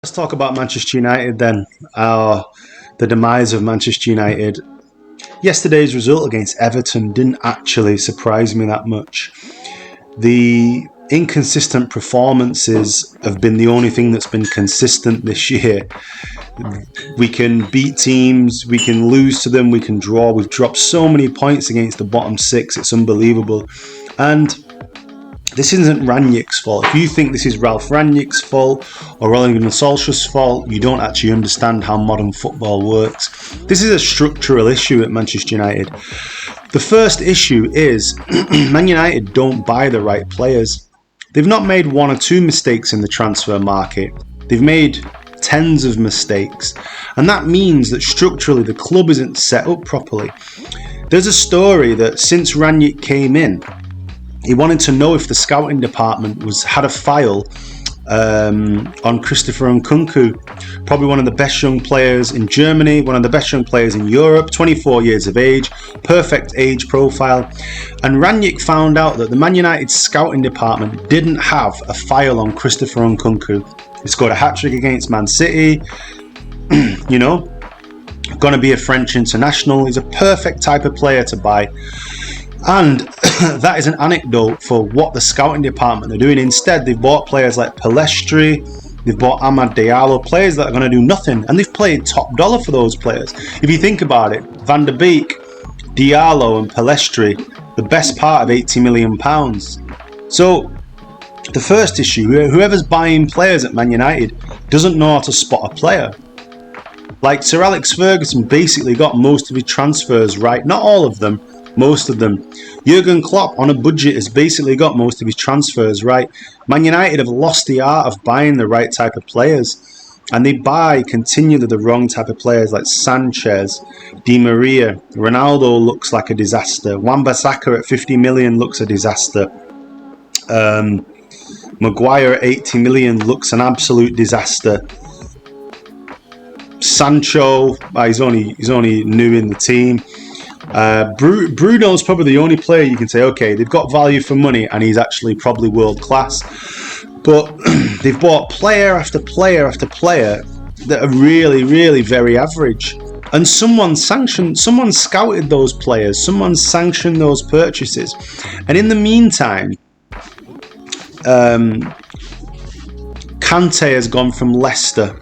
Let's talk about Manchester United then. The demise of Manchester United. Yesterday's result against Everton didn't actually surprise me that much. The inconsistent performances have been the only thing that's been consistent this year. We can beat teams, we can lose to them, we can draw. We've dropped so many points against the bottom six, it's unbelievable. And this isn't Rangnick's fault. If you think this is Ralph Rangnick's fault or Ole Gunnar Solskjaer's fault, you don't actually understand how modern football works. This is a structural issue at Manchester United. The first issue is Man United don't buy the right players. They've not made one or two mistakes in the transfer market. They've made tens of mistakes. And that means that structurally the club isn't set up properly. There's a story that since Rangnick came in, he wanted to know if the scouting department had a file on Christopher Nkunku, probably one of the best young players in Germany, one of the best young players in Europe, 24 years of age, perfect age profile. And Rangnick found out that the Man United scouting department didn't have a file on Christopher Nkunku. He scored a hat-trick against Man City, going to be a French international. He's a perfect type of player to buy. And that is an anecdote for what the scouting department are doing. Instead, they've bought players like Pellistri, they've bought Amad Diallo, players that are going to do nothing. And they've played top dollar for those players. If you think about it, Van der Beek, Diallo and Pellistri, the best part of £80 million. So, the first issue, whoever's buying players at Man United doesn't know how to spot a player. Like Sir Alex Ferguson basically got most of his transfers right. Not all of them. Most of them. Jurgen Klopp on a budget has basically got most of his transfers right. Man United have lost the art of buying the right type of players. And they buy continually the wrong type of players like Sanchez, Di Maria. Ronaldo looks like a disaster. Wan-Bissaka at 50 million looks a disaster. Maguire at 80 million looks an absolute disaster. Sancho, he's only new in the team. Bruno's probably the only player you can say, okay, they've got value for money and he's actually probably world class. But they've bought player after player after player that are really, really very average. And someone scouted those players, someone sanctioned those purchases. And in the meantime, Kante has gone from Leicester.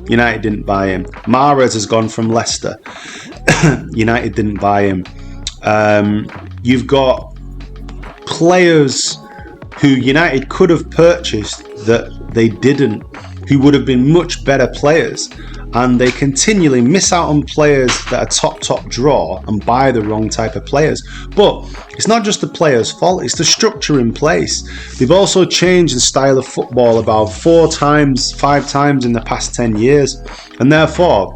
United didn't buy him. Mahrez has gone from Leicester. United didn't buy him. You've got players who United could have purchased that they didn't, who would have been much better players, and they continually miss out on players that are top draw and buy the wrong type of players. But it's not just the players' fault, it's the structure in place. They've also changed the style of football about 5 times in the past 10 years, and therefore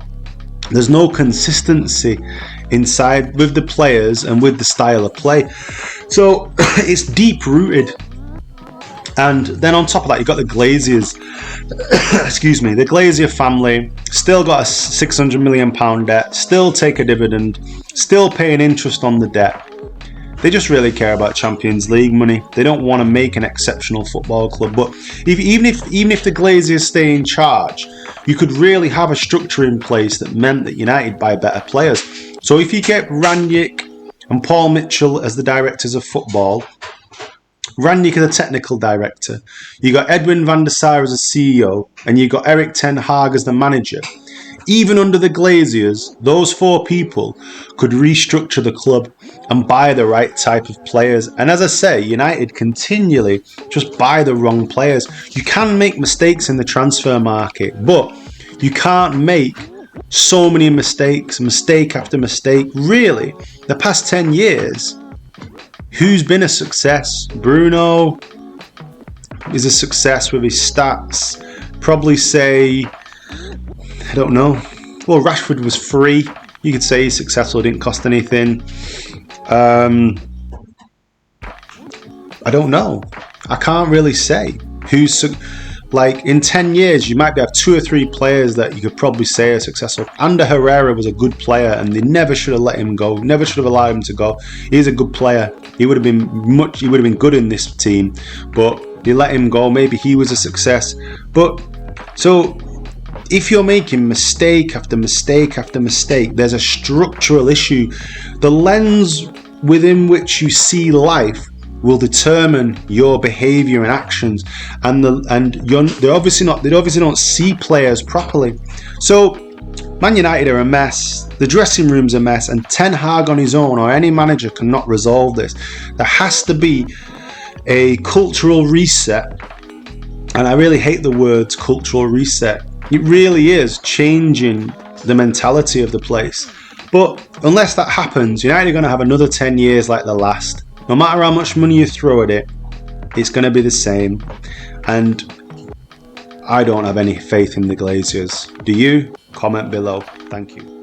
there's no consistency inside with the players and with the style of play. So it's deep rooted. And then on top of that, you've got the Glaziers. The Glazier family still got a £600 million debt, still take a dividend, still paying interest on the debt. They just really care about Champions League money. They don't want to make an exceptional football club. But even if the Glaziers stay in charge, you could really have a structure in place that meant that United buy better players. So if you get Rangnick and Paul Mitchell as the directors of football, Rangnick is a technical director, you got Edwin van der Sar as a CEO, and you got Erik ten Hag as the manager. Even under the Glaziers, those 4 people could restructure the club and buy the right type of players. And as I say, United continually just buy the wrong players. You can make mistakes in the transfer market, but you can't make so many mistakes, mistake after mistake. Really, the past 10 years, who's been a success? Bruno is a success with his stats. Probably say, I don't know. Well, Rashford was free. You could say he's successful, didn't cost anything. I don't know. I can't really say who's like in 10 years. You might have 2 or 3 players that you could probably say are successful. Ander Herrera was a good player, and they never should have let him go. Never should have allowed him to go. He's a good player. He would have been good in this team, but they let him go. Maybe he was a success, but so if you're making mistake after mistake after mistake, there's a structural issue. The lens within which you see life will determine your behaviour and actions, they obviously don't see players properly. So Man United are a mess, the dressing room's a mess, and Ten Hag on his own or any manager cannot resolve this. There has to be a cultural reset, and I really hate the words cultural reset. It really is changing the mentality of the place. But unless that happens, United are going to have another 10 years like the last. No matter how much money you throw at it, it's going to be the same. And I don't have any faith in the Glazers. Do you? Comment below. Thank you.